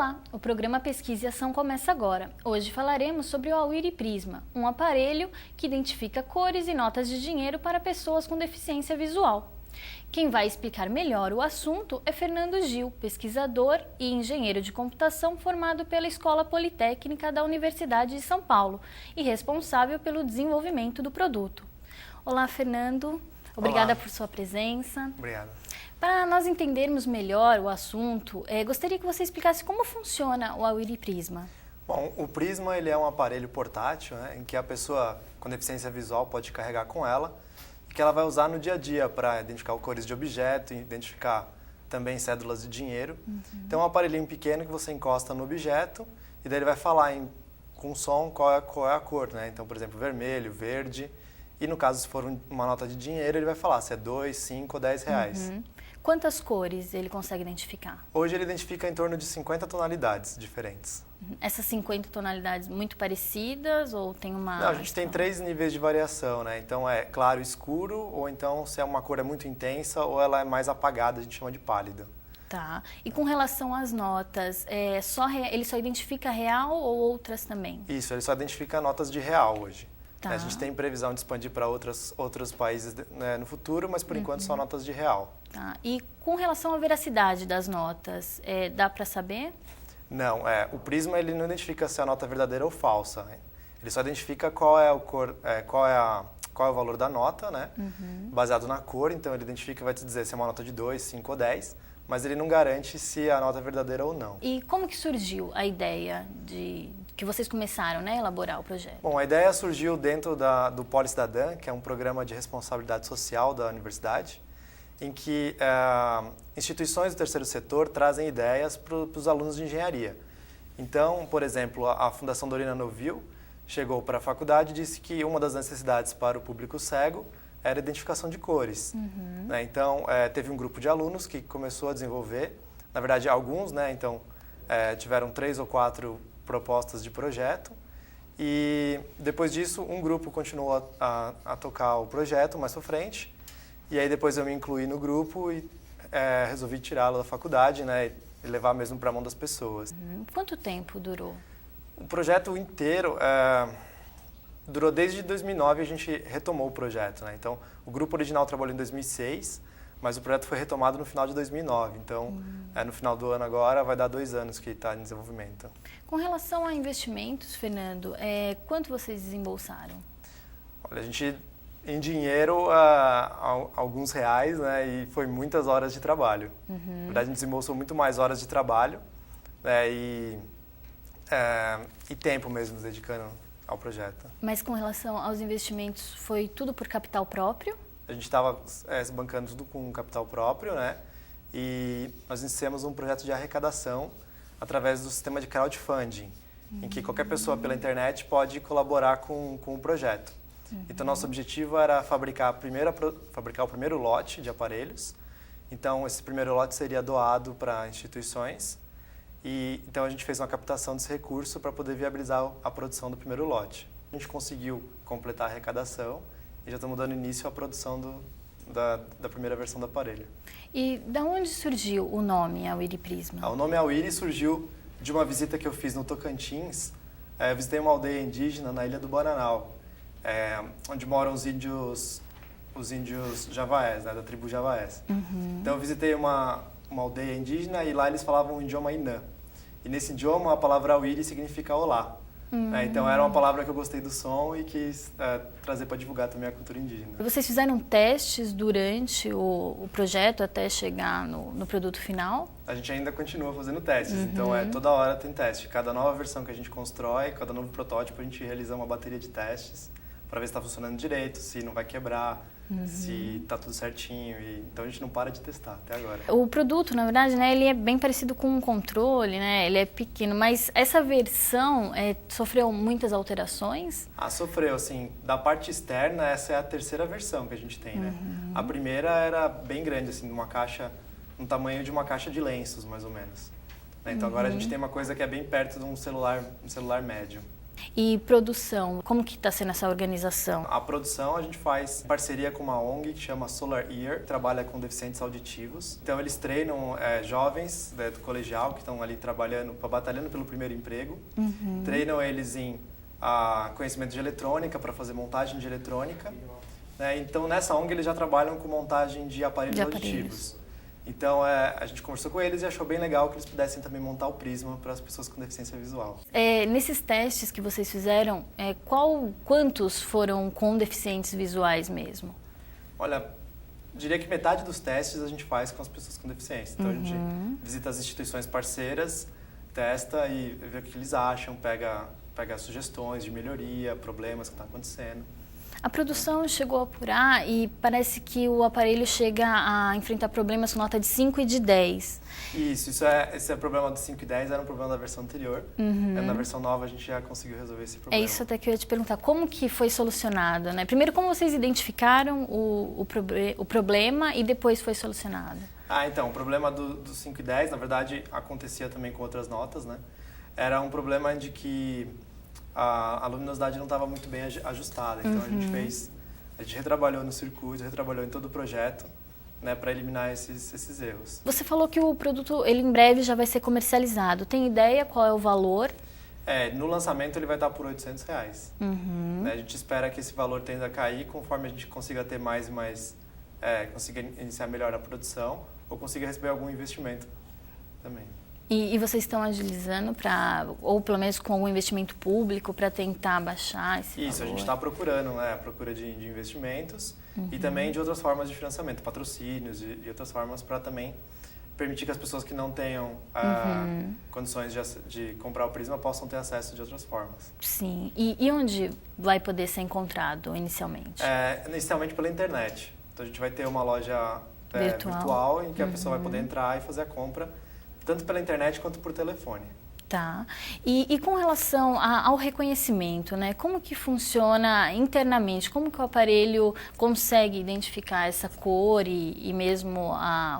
Olá, o programa Pesquisa e Ação começa agora. Hoje falaremos sobre o Awiri Prisma, um aparelho que identifica cores e notas de dinheiro para pessoas com deficiência visual. Quem vai explicar melhor o assunto é Fernando Gil, pesquisador e engenheiro de computação formado pela Escola Politécnica da Universidade de São Paulo e responsável pelo desenvolvimento do produto. Olá, Fernando. Obrigada por sua presença. Obrigado. Para nós entendermos melhor o assunto, gostaria que você explicasse como funciona o Awiri Prisma. Bom, o Prisma ele é um aparelho portátil, né, em que a pessoa com deficiência visual pode carregar com ela e que ela vai usar no dia a dia para identificar cores de objeto, identificar também cédulas de dinheiro. Então é um aparelhinho pequeno que você encosta no objeto e daí ele vai falar com som qual é a cor, né? Então, por exemplo, vermelho, verde. E no caso, se for uma nota de dinheiro, ele vai falar se é 2, 5 ou 10 reais. Quantas cores ele consegue identificar? Hoje ele identifica em torno de 50 tonalidades diferentes. Essas 50 tonalidades muito parecidas ou tem uma... Não, a gente tem 3 níveis de variação, né? Então é claro, escuro, ou então se uma cor é muito intensa ou ela é mais apagada, a gente chama de pálida. Tá. E com relação às notas, ele só identifica real ou outras também? Isso, ele só identifica notas de real hoje. Tá. A gente tem previsão de expandir para outros países, né, no futuro, mas por enquanto só notas de real. Tá. E com relação à veracidade das notas, dá para saber? Não, o Prisma ele não identifica se a nota é verdadeira ou falsa, né? Ele só identifica qual é o valor da nota, né? Baseado na cor, então ele identifica e vai te dizer se é uma nota de 2, 5 ou 10, mas ele não garante se a nota é verdadeira ou não. E como que surgiu a ideia que vocês começaram, né, a elaborar o projeto? Bom, a ideia surgiu dentro do Policidadã, que é um programa de responsabilidade social da universidade, em que instituições do terceiro setor trazem ideias para os alunos de engenharia. Então, por exemplo, a Fundação Dorina Novil chegou para a faculdade e disse que uma das necessidades para o público cego era a identificação de cores. Né? Então, teve um grupo de alunos que começou a desenvolver, na verdade, alguns, né? Então, tiveram 3 ou 4 propostas de projeto e depois disso um grupo continuou a tocar o projeto mais para frente e aí depois eu me incluí no grupo e resolvi tirá-lo da faculdade, né, e levar mesmo para a mão das pessoas. Quanto tempo durou? O projeto inteiro durou desde 2009, a gente retomou o projeto, né? Então o grupo original trabalhou em 2006, mas o projeto foi retomado no final de 2009, então no final do ano agora vai dar 2 anos que está em desenvolvimento. Com relação a investimentos, Fernando, quanto vocês desembolsaram? Olha, a gente, em dinheiro, alguns reais, né, e foi muitas horas de trabalho. Na verdade, a gente desembolsou muito mais horas de trabalho, né, e tempo mesmo dedicando ao projeto. Mas com relação aos investimentos, foi tudo por capital próprio? A gente estava se bancando tudo com capital próprio, né? E nós iniciamos um projeto de arrecadação através do sistema de crowdfunding, em que qualquer pessoa pela internet pode colaborar com o projeto. Então, nosso objetivo era fabricar o primeiro lote de aparelhos. Então, esse primeiro lote seria doado para instituições. E então, a gente fez uma captação desse recurso para poder viabilizar a produção do primeiro lote. A gente conseguiu completar a arrecadação e já estamos dando início à produção da primeira versão do aparelho. E da onde surgiu o nome Awiri Prisma? O nome Awiri surgiu de uma visita que eu fiz no Tocantins. Eu visitei uma aldeia indígena na Ilha do Bananal, onde moram os índios javaés, né, da tribo javaés. Então eu visitei uma aldeia indígena e lá eles falavam o idioma Inã. E nesse idioma a palavra Awiri significa olá. Então era uma palavra que eu gostei do som e quis trazer para divulgar também a cultura indígena. Vocês fizeram testes durante o projeto até chegar no produto final? A gente ainda continua fazendo testes, então toda hora tem teste. Cada nova versão que a gente constrói, cada novo protótipo, a gente realiza uma bateria de testes para ver se está funcionando direito, se não vai quebrar, se está tudo certinho. Então a gente não para de testar até agora. O produto, na verdade, né, ele é bem parecido com um controle, né? Ele é pequeno, mas essa versão sofreu muitas alterações? Sofreu, assim, da parte externa, essa é a terceira versão que a gente tem, né? A primeira era bem grande, assim, no tamanho de uma caixa de lenços, mais ou menos. Então agora a gente tem uma coisa que é bem perto de um celular médio. E produção, como que está sendo essa organização? A produção a gente faz em parceria com uma ONG que chama Solar Ear, que trabalha com deficientes auditivos. Então eles treinam jovens do colegial que estão ali trabalhando, batalhando pelo primeiro emprego. Treinam eles em conhecimento de eletrônica, para fazer montagem de eletrônica. Então nessa ONG eles já trabalham com montagem de aparelhos auditivos. Então, a gente conversou com eles e achou bem legal que eles pudessem também montar o Prisma para as pessoas com deficiência visual. Nesses testes que vocês fizeram, quantos foram com deficientes visuais mesmo? Olha, diria que metade dos testes a gente faz com as pessoas com deficiência. Então, a gente visita as instituições parceiras, testa e vê o que eles acham, pega sugestões de melhoria, problemas que estão acontecendo. A produção chegou a apurar e parece que o aparelho chega a enfrentar problemas com nota de 5 e de 10. Esse é o problema do 5 e 10, era um problema da versão anterior. Na versão nova a gente já conseguiu resolver esse problema. É isso até que eu ia te perguntar, como que foi solucionado, né? Primeiro, como vocês identificaram o problema e depois foi solucionado? Então, o problema do 5 e 10, na verdade, acontecia também com outras notas, né? Era um problema de que a luminosidade não estava muito bem ajustada. Então a gente retrabalhou no circuito, retrabalhou em todo o projeto, né, para eliminar esses erros. Você falou que o produto, ele em breve já vai ser comercializado. Tem ideia qual é o valor? No lançamento ele vai estar por R$800. A gente espera que esse valor tenda a cair conforme a gente consiga ter mais e mais, consiga iniciar melhor a produção ou consiga receber algum investimento também. E vocês estão agilizando ou pelo menos com algum investimento público para tentar baixar esse valor? Isso, a gente está procurando, procura de investimentos e também de outras formas de financiamento, patrocínios e outras formas para também permitir que as pessoas que não tenham condições de comprar o Prisma possam ter acesso de outras formas. Sim. E onde vai poder ser encontrado inicialmente? Inicialmente pela internet. Então a gente vai ter uma loja virtual em que a pessoa vai poder entrar e fazer a compra tanto pela internet quanto por telefone. Tá. E com relação ao reconhecimento, né? Como que funciona internamente? Como que o aparelho consegue identificar essa cor e mesmo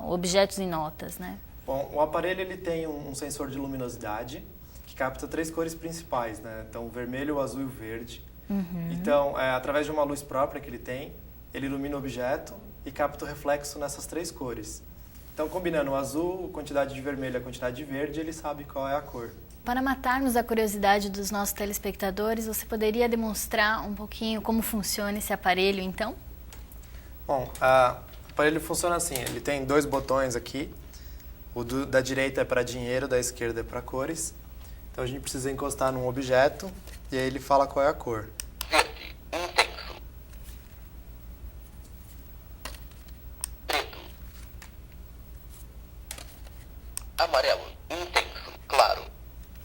objetos e notas, né? Bom, o aparelho ele tem um sensor de luminosidade que capta 3 cores principais, né? Então, o vermelho, o azul e o verde. Então, através de uma luz própria que ele tem, ele ilumina o objeto e capta o reflexo nessas 3 cores. Então, combinando o azul, a quantidade de vermelho e a quantidade de verde, ele sabe qual é a cor. Para matarmos a curiosidade dos nossos telespectadores, você poderia demonstrar um pouquinho como funciona esse aparelho, então? Bom, o aparelho funciona assim, ele tem 2 botões aqui. O da direita é para dinheiro, da esquerda é para cores. Então, a gente precisa encostar num objeto e aí ele fala qual é a cor. Amarelo, intenso, claro.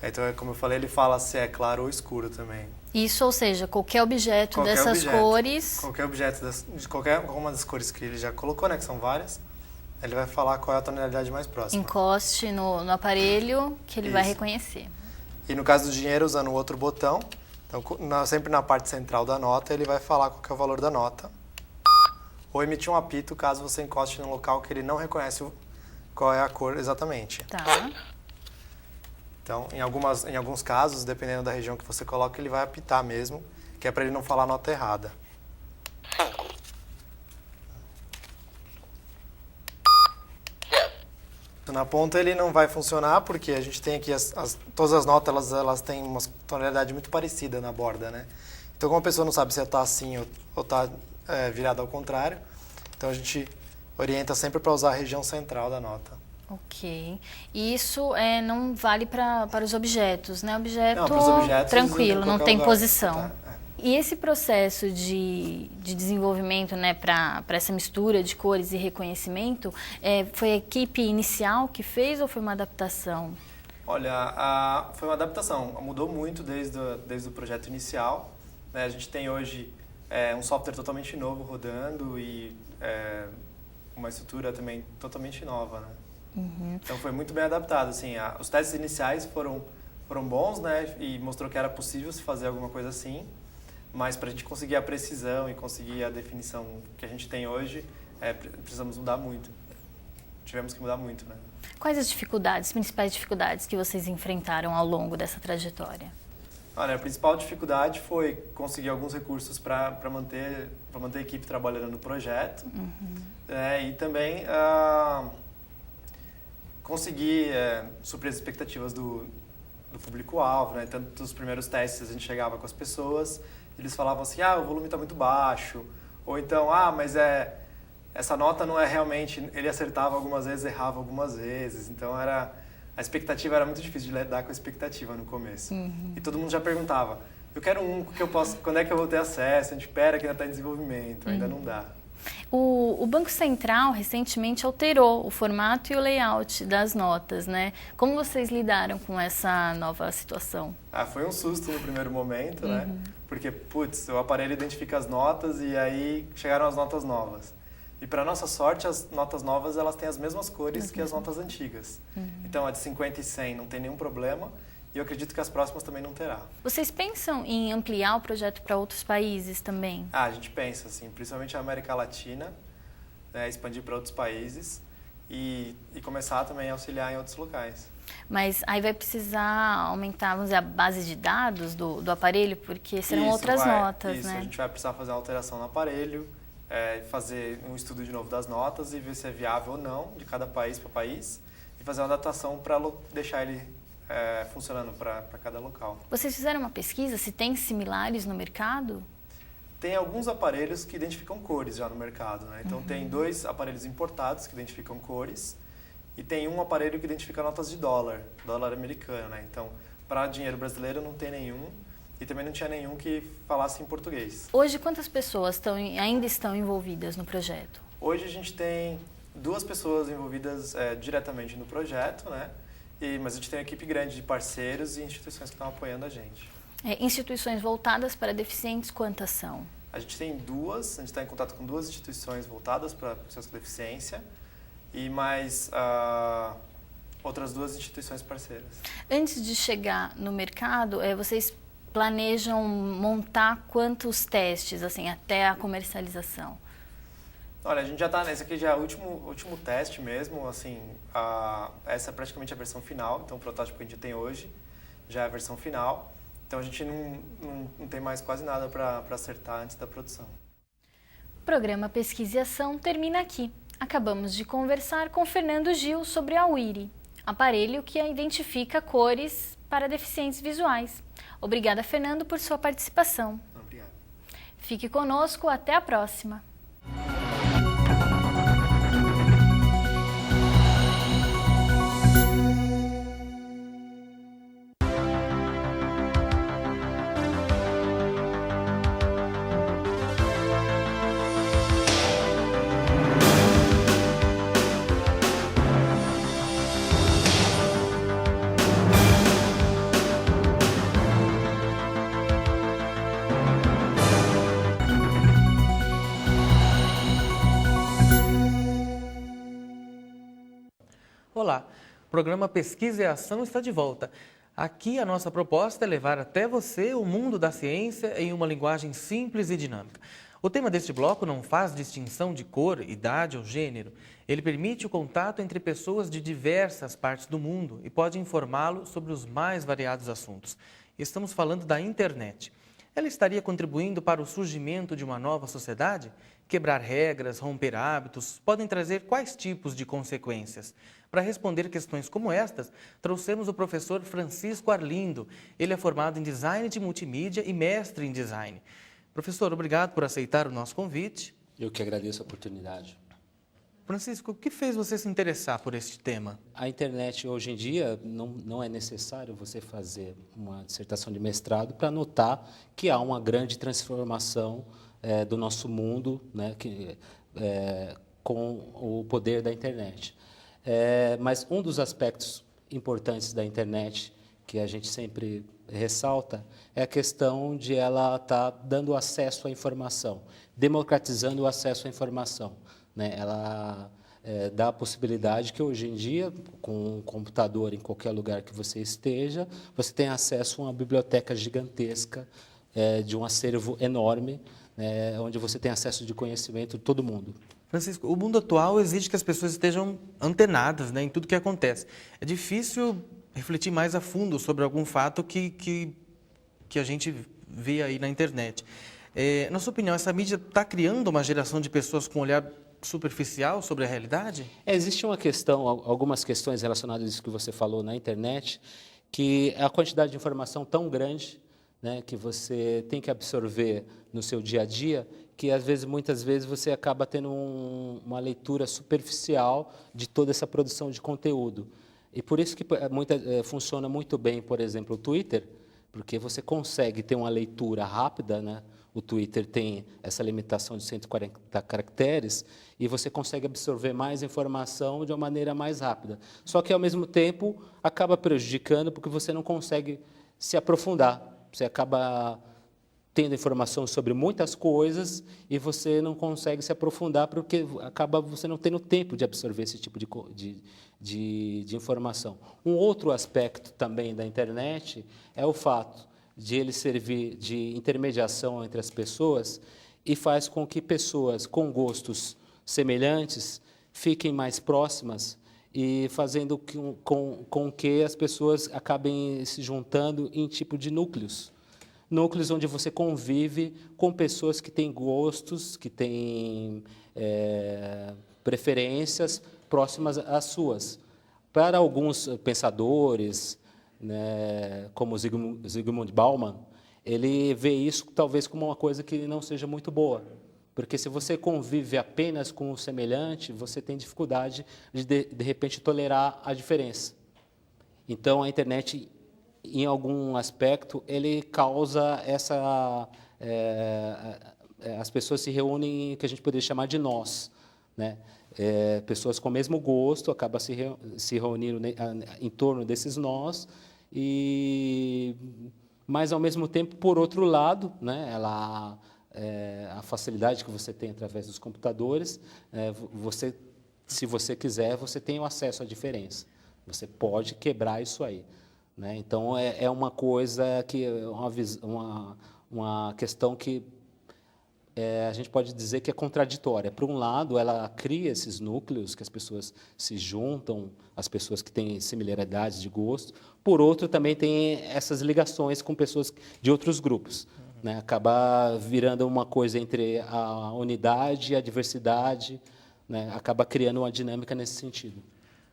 Então, como eu falei, ele fala se é claro ou escuro também. Isso, ou seja, qualquer objeto dessas cores... Qualquer objeto de qualquer uma das cores que ele já colocou, né, que são várias, ele vai falar qual é a tonalidade mais próxima. Encoste no aparelho que ele vai reconhecer. E no caso do dinheiro, usando o outro botão, então, sempre na parte central da nota, ele vai falar qual que é o valor da nota. Ou emitir um apito caso você encoste num local que ele não reconhece qual é a cor exatamente. Tá. Então, em alguns casos, dependendo da região que você coloca, ele vai apitar mesmo, que é para ele não falar a nota errada. 5. Na ponta ele não vai funcionar, porque a gente tem aqui todas as notas, elas têm uma tonalidade muito parecida na borda, né? Então, como a pessoa não sabe se está assim ou está virada ao contrário, então a gente orienta sempre para usar a região central da nota. Ok. E isso não vale para os objetos, né? Objeto não, para os objetos, tranquilo, não tem lugar. posição. E esse processo de desenvolvimento, né, para essa mistura de cores e reconhecimento, foi a equipe inicial que fez ou foi uma adaptação? Olha, foi uma adaptação. Mudou muito desde o projeto inicial. Né? A gente tem hoje um software totalmente novo rodando e uma estrutura também totalmente nova, né? Então foi muito bem adaptado. Assim, os testes iniciais foram bons, né? E mostrou que era possível se fazer alguma coisa assim. Mas para a gente conseguir a precisão e conseguir a definição que a gente tem hoje, precisamos mudar muito. Tivemos que mudar muito, né? Quais as principais dificuldades que vocês enfrentaram ao longo dessa trajetória? Olha, a principal dificuldade foi conseguir alguns recursos para manter a equipe trabalhando no projeto. E também conseguir suprir as expectativas do público-alvo, né? Tanto nos primeiros testes a gente chegava com as pessoas, eles falavam assim, o volume está muito baixo, ou então, mas essa nota não é realmente... Ele acertava algumas vezes, errava algumas vezes, então a expectativa era muito difícil de lidar com a expectativa no começo. E todo mundo já perguntava, eu quero que eu posso, quando é que eu vou ter acesso? A gente espera que ainda está em desenvolvimento, ainda não dá. O Banco Central recentemente alterou o formato e o layout das notas, né? Como vocês lidaram com essa nova situação? Foi um susto no primeiro momento, né? Porque, o aparelho identifica as notas e aí chegaram as notas novas. E para nossa sorte, as notas novas elas têm as mesmas cores que as notas antigas. Então, a de 50 e 100 não tem nenhum problema e eu acredito que as próximas também não terá. Vocês pensam em ampliar o projeto para outros países também? A gente pensa, assim, principalmente a América Latina, né, expandir para outros países e começar também a auxiliar em outros locais. Mas aí vai precisar aumentar, vamos dizer, a base de dados do aparelho, porque serão outras notas, né? A gente vai precisar fazer uma alteração no aparelho, fazer um estudo de novo das notas e ver se é viável ou não de cada país para país e fazer uma adaptação para deixar ele funcionando para cada local. Vocês fizeram uma pesquisa se tem similares no mercado? Tem alguns aparelhos que identificam cores já no mercado, né? Então tem 2 aparelhos importados que identificam cores e tem um aparelho que identifica notas de dólar americano, né? Então, para dinheiro brasileiro não tem nenhum. E também não tinha nenhum que falasse em português. Hoje, quantas pessoas ainda estão envolvidas no projeto? Hoje a gente tem 2 pessoas envolvidas diretamente no projeto, né? Mas a gente tem uma equipe grande de parceiros e instituições que estão apoiando a gente. Instituições voltadas para deficientes, quantas são? A gente tem 2, a gente está em contato com 2 instituições voltadas para pessoas com deficiência e mais outras 2 instituições parceiras. Antes de chegar no mercado, vocês planejam montar quantos testes, assim, até a comercialização? Olha, a gente já está, esse aqui já é o último teste mesmo, assim, essa é praticamente a versão final, então o protótipo que a gente tem hoje já é a versão final, então a gente não tem mais quase nada para acertar antes da produção. O programa Pesquisa e Ação termina aqui. Acabamos de conversar com Fernando Gil sobre a Wiri, aparelho que identifica cores para deficientes visuais. Obrigada, Fernando, por sua participação. Obrigado. Fique conosco, até a próxima. Olá, o programa Pesquisa e Ação está de volta. Aqui a nossa proposta é levar até você o mundo da ciência em uma linguagem simples e dinâmica. O tema deste bloco não faz distinção de cor, idade ou gênero. Ele permite o contato entre pessoas de diversas partes do mundo e pode informá-lo sobre os mais variados assuntos. Estamos falando da internet. Ela estaria contribuindo para o surgimento de uma nova sociedade? Quebrar regras, romper hábitos, podem trazer quais tipos de consequências? Para responder questões como estas, trouxemos o professor Francisco Arlindo. Ele é formado em Design de Multimídia e mestre em Design. Professor, obrigado por aceitar o nosso convite. Eu que agradeço a oportunidade. Francisco, o que fez você se interessar por este tema? A internet, hoje em dia, não é necessário você fazer uma dissertação de mestrado para notar que há uma grande transformação do nosso mundo, né, com o poder da internet. Mas um dos aspectos importantes da internet, que a gente sempre ressalta, é a questão de ela estar dando acesso à informação, democratizando o acesso à informação, né? Ela dá a possibilidade que hoje em dia, com um computador em qualquer lugar que você esteja, você tem acesso a uma biblioteca gigantesca, de um acervo enorme, onde você tem acesso de conhecimento de todo mundo. Francisco, o mundo atual exige que as pessoas estejam antenadas, né, em tudo que acontece. É difícil refletir mais a fundo sobre algum fato que que a gente vê aí na internet. Na sua opinião, essa mídia está criando uma geração de pessoas com um olhar superficial sobre a realidade? Existe uma questão, algumas questões relacionadas a isso que você falou na internet, que a quantidade de informação tão grande, né, que você tem que absorver no seu dia a dia, que muitas vezes você acaba tendo uma leitura superficial de toda essa produção de conteúdo. E por isso que funciona muito bem, por exemplo, o Twitter, porque você consegue ter uma leitura rápida, né? O Twitter tem essa limitação de 140 caracteres e você consegue absorver mais informação de uma maneira mais rápida. Só que, ao mesmo tempo, acaba prejudicando porque você não consegue se aprofundar. Você acaba tendo informação sobre muitas coisas e você não consegue se aprofundar porque acaba você não tendo tempo de absorver esse tipo de informação. Um outro aspecto também da internet é o fato de ele servir de intermediação entre as pessoas e faz com que pessoas com gostos semelhantes fiquem mais próximas e fazendo com que as pessoas acabem se juntando em tipo de núcleos. Núcleos onde você convive com pessoas que têm gostos, que têm preferências próximas às suas. Para alguns pensadores, né, como Zygmunt Bauman, ele vê isso talvez como uma coisa que não seja muito boa. Porque se você convive apenas com o semelhante, você tem dificuldade de repente, tolerar a diferença. Então, a internet, em algum aspecto, ele causa as pessoas se reúnem em que a gente poderia chamar de nós, né? Pessoas com o mesmo gosto acabam se reunindo em torno desses nós, mas, ao mesmo tempo, por outro lado, né, a facilidade que você tem através dos computadores, se você quiser, você tem o acesso à diferença. Você pode quebrar isso aí, né? Então, é uma coisa que uma questão que a gente pode dizer que é contraditória. Por um lado, ela cria esses núcleos que as pessoas se juntam, as pessoas que têm similaridades de gosto. Por outro, também tem essas ligações com pessoas de outros grupos, né? Acaba virando uma coisa entre a unidade e a diversidade, né? Acaba criando uma dinâmica nesse sentido.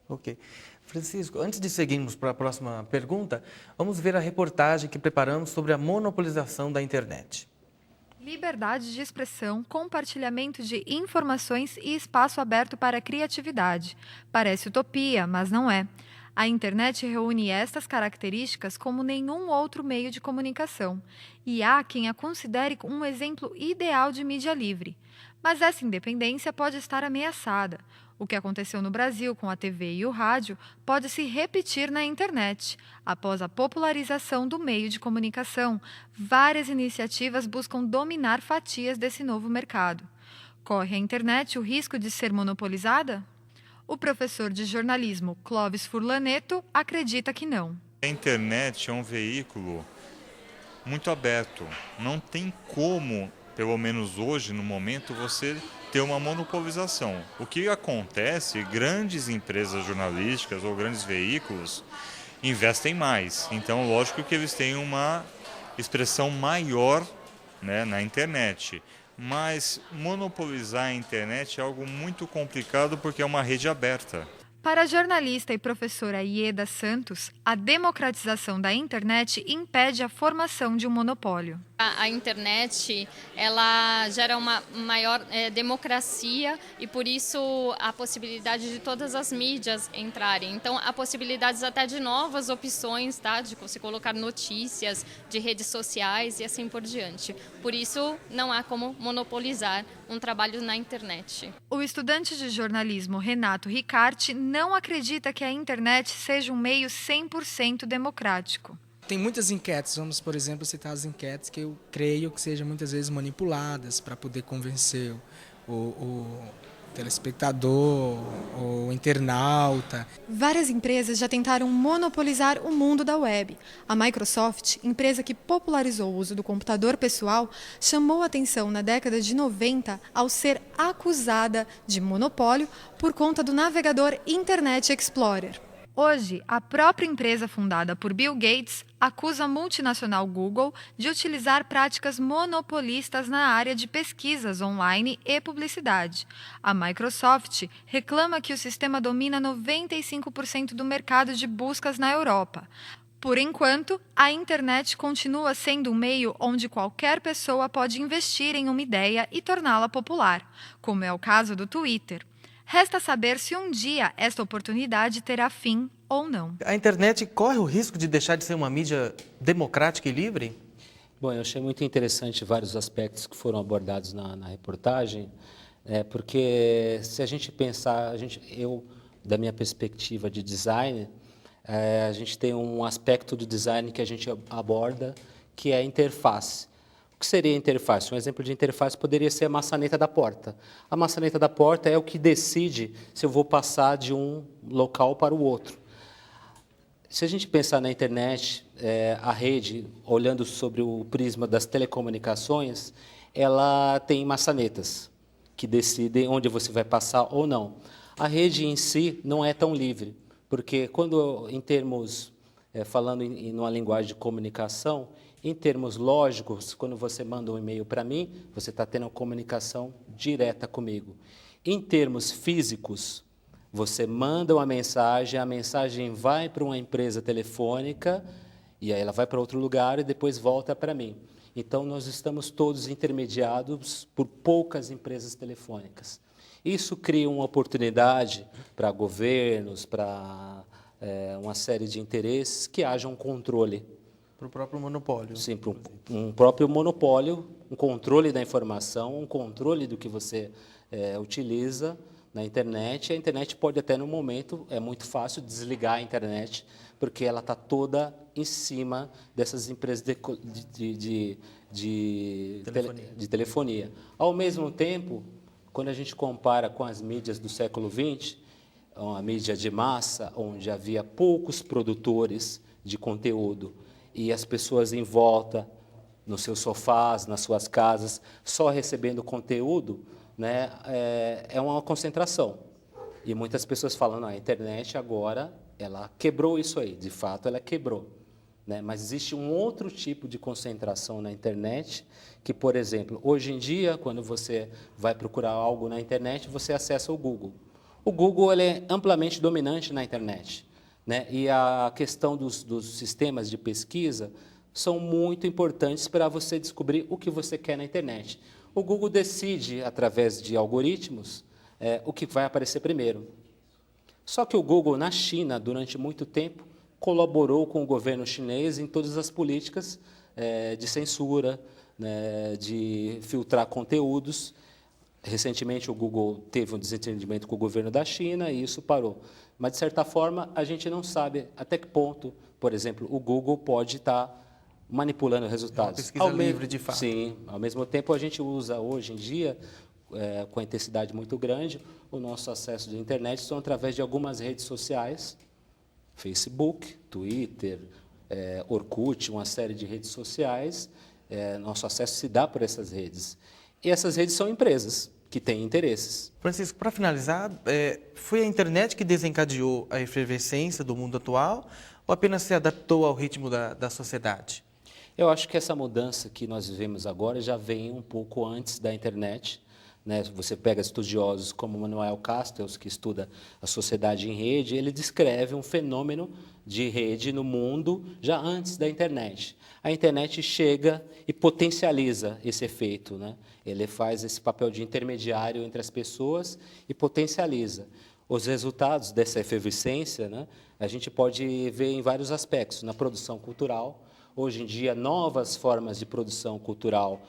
Ok. Francisco, antes de seguirmos para a próxima pergunta, vamos ver a reportagem que preparamos sobre a monopolização da internet. Liberdade de expressão, compartilhamento de informações e espaço aberto para a criatividade. Parece utopia, mas não é. A internet reúne estas características como nenhum outro meio de comunicação. E há quem a considere um exemplo ideal de mídia livre. Mas essa independência pode estar ameaçada. O que aconteceu no Brasil com a TV e o rádio pode se repetir na internet. Após a popularização do meio de comunicação, várias iniciativas buscam dominar fatias desse novo mercado. Corre a internet o risco de ser monopolizada? O professor de jornalismo Clóvis Furlaneto acredita que não. A internet é um veículo muito aberto. Não tem como, pelo menos hoje, no momento, você ter uma monopolização. O que acontece, grandes empresas jornalísticas ou grandes veículos investem mais. Então, lógico que eles têm uma expressão maior, né, na internet. Mas monopolizar a internet é algo muito complicado porque é uma rede aberta. Para a jornalista e professora Ieda Santos, a democratização da internet impede a formação de um monopólio. A internet, ela gera uma maior democracia e, por isso, a possibilidade de todas as mídias entrarem. Então, há possibilidades até de novas opções, tá? De você colocar notícias de redes sociais e assim por diante. Por isso, não há como monopolizar um trabalho na internet. O estudante de jornalismo Renato Ricarte não acredita que a internet seja um meio 100% democrático. Tem muitas enquetes, vamos, por exemplo, citar as enquetes que eu creio que sejam muitas vezes manipuladas para poder convencer o telespectador, o internauta. Várias empresas já tentaram monopolizar o mundo da web. A Microsoft, empresa que popularizou o uso do computador pessoal, chamou a atenção na década de 90 ao ser acusada de monopólio por conta do navegador Internet Explorer. Hoje, a própria empresa fundada por Bill Gates acusa a multinacional Google de utilizar práticas monopolistas na área de pesquisas online e publicidade. A Microsoft reclama que o sistema domina 95% do mercado de buscas na Europa. Por enquanto, a internet continua sendo um meio onde qualquer pessoa pode investir em uma ideia e torná-la popular, como é o caso do Twitter. Resta saber se um dia esta oportunidade terá fim ou não. A internet corre o risco de deixar de ser uma mídia democrática e livre? Bom, eu achei muito interessante vários aspectos que foram abordados na reportagem, porque se a gente pensar, eu, da minha perspectiva de design, a gente tem um aspecto do design que a gente aborda, que é a interface. O que seria a interface? Um exemplo de interface poderia ser a maçaneta da porta. A maçaneta da porta é o que decide se eu vou passar de um local para o outro. Se a gente pensar na internet, a rede, olhando sobre o prisma das telecomunicações, ela tem maçanetas que decidem onde você vai passar ou não. A rede em si não é tão livre, porque quando, em termos, falando numa linguagem de comunicação, em termos lógicos, quando você manda um e-mail para mim, você está tendo uma comunicação direta comigo. Em termos físicos, você manda uma mensagem, a mensagem vai para uma empresa telefônica, e aí ela vai para outro lugar e depois volta para mim. Então, nós estamos todos intermediados por poucas empresas telefônicas. Isso cria uma oportunidade para governos, para uma série de interesses que haja um controle. Para o próprio monopólio. Sim, para um próprio monopólio, um controle da informação, um controle do que você utiliza na internet. A internet pode até, no momento, é muito fácil desligar a internet, porque ela está toda em cima dessas empresas de telefonia. Ao mesmo tempo, quando a gente compara com as mídias do século XX, uma mídia de massa, onde havia poucos produtores de conteúdo, e as pessoas em volta, nos seus sofás, nas suas casas, só recebendo conteúdo, né, é uma concentração. E muitas pessoas falam, a internet agora, ela quebrou isso aí. De fato, ela quebrou. Né? Mas existe um outro tipo de concentração na internet, que, por exemplo, hoje em dia, quando você vai procurar algo na internet, você acessa o Google. O Google ele é amplamente dominante na internet. Né? E a questão dos sistemas de pesquisa são muito importantes para você descobrir o que você quer na internet. O Google decide, através de algoritmos, o que vai aparecer primeiro. Só que o Google, na China, durante muito tempo, colaborou com o governo chinês em todas as políticas de censura, né, de filtrar conteúdos. Recentemente, o Google teve um desentendimento com o governo da China e isso parou. Mas, de certa forma, a gente não sabe até que ponto, por exemplo, o Google pode estar manipulando resultados. É uma pesquisa livre, de fato. Sim. Ao mesmo tempo, a gente usa, hoje em dia, com a intensidade muito grande, o nosso acesso de internet são através de algumas redes sociais, Facebook, Twitter, Orkut, uma série de redes sociais. Nosso acesso se dá por essas redes. E essas redes são empresas que têm interesses. Francisco, para finalizar, foi a internet que desencadeou a efervescência do mundo atual ou apenas se adaptou ao ritmo da sociedade? Eu acho que essa mudança que nós vivemos agora já vem um pouco antes da internet. Né? Você pega estudiosos como Manuel Castells, que estuda a sociedade em rede, ele descreve um fenômeno de rede no mundo já antes da internet. A internet chega e potencializa esse efeito. Né? Ele faz esse papel de intermediário entre as pessoas e potencializa. Os resultados dessa efervescência, né, a gente pode ver em vários aspectos. Na produção cultural, hoje em dia, novas formas de produção cultural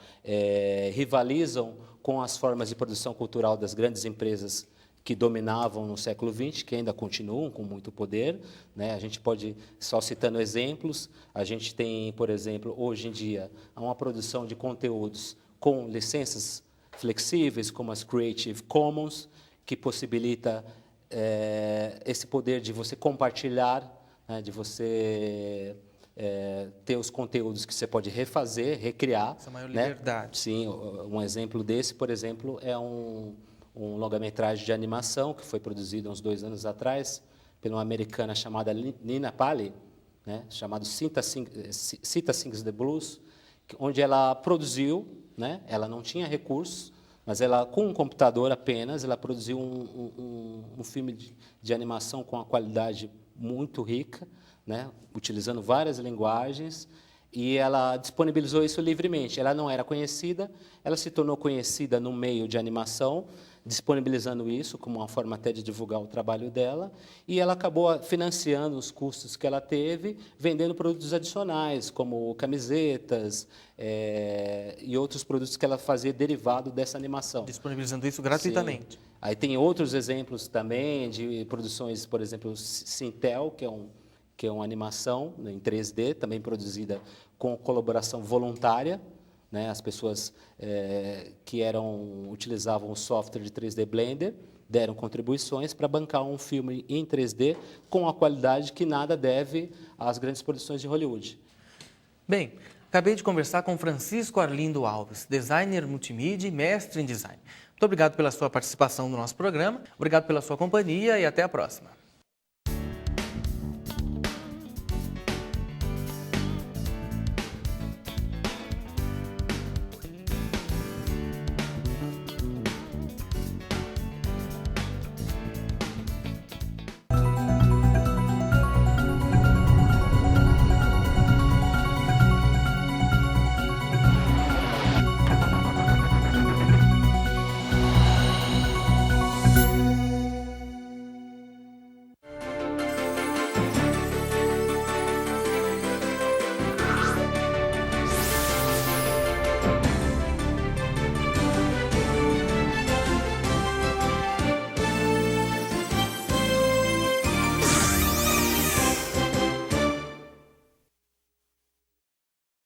rivalizam com as formas de produção cultural das grandes empresas que dominavam no século XX, que ainda continuam com muito poder. Né? A gente pode, só citando exemplos, a gente tem, por exemplo, hoje em dia, uma produção de conteúdos com licenças flexíveis, como as Creative Commons, que possibilita esse poder de você compartilhar, né? De você ter os conteúdos que você pode refazer, recriar. Essa maior né? liberdade. Sim, um exemplo desse, por exemplo, é um longa-metragem de animação que foi produzido há uns 2 anos atrás por uma americana chamada Nina Pali, né, chamado Sita Sings the Blues, onde ela produziu, né, ela não tinha recursos, mas ela, com um computador apenas, ela produziu um filme de animação com uma qualidade muito rica, né, utilizando várias linguagens, e ela disponibilizou isso livremente. Ela não era conhecida, ela se tornou conhecida no meio de animação, disponibilizando isso como uma forma até de divulgar o trabalho dela, e ela acabou financiando os custos que ela teve, vendendo produtos adicionais, como camisetas e outros produtos que ela fazia derivado dessa animação. Disponibilizando isso gratuitamente. Sim. Aí tem outros exemplos também de produções, por exemplo, Sintel, que é uma animação em 3D, também produzida com colaboração voluntária, né? As pessoas que utilizavam o software de 3D Blender deram contribuições para bancar um filme em 3D com a qualidade que nada deve às grandes produções de Hollywood. Bem, acabei de conversar com Francisco Arlindo Alves, designer multimídia e mestre em design. Muito obrigado pela sua participação no nosso programa, obrigado pela sua companhia e até a próxima.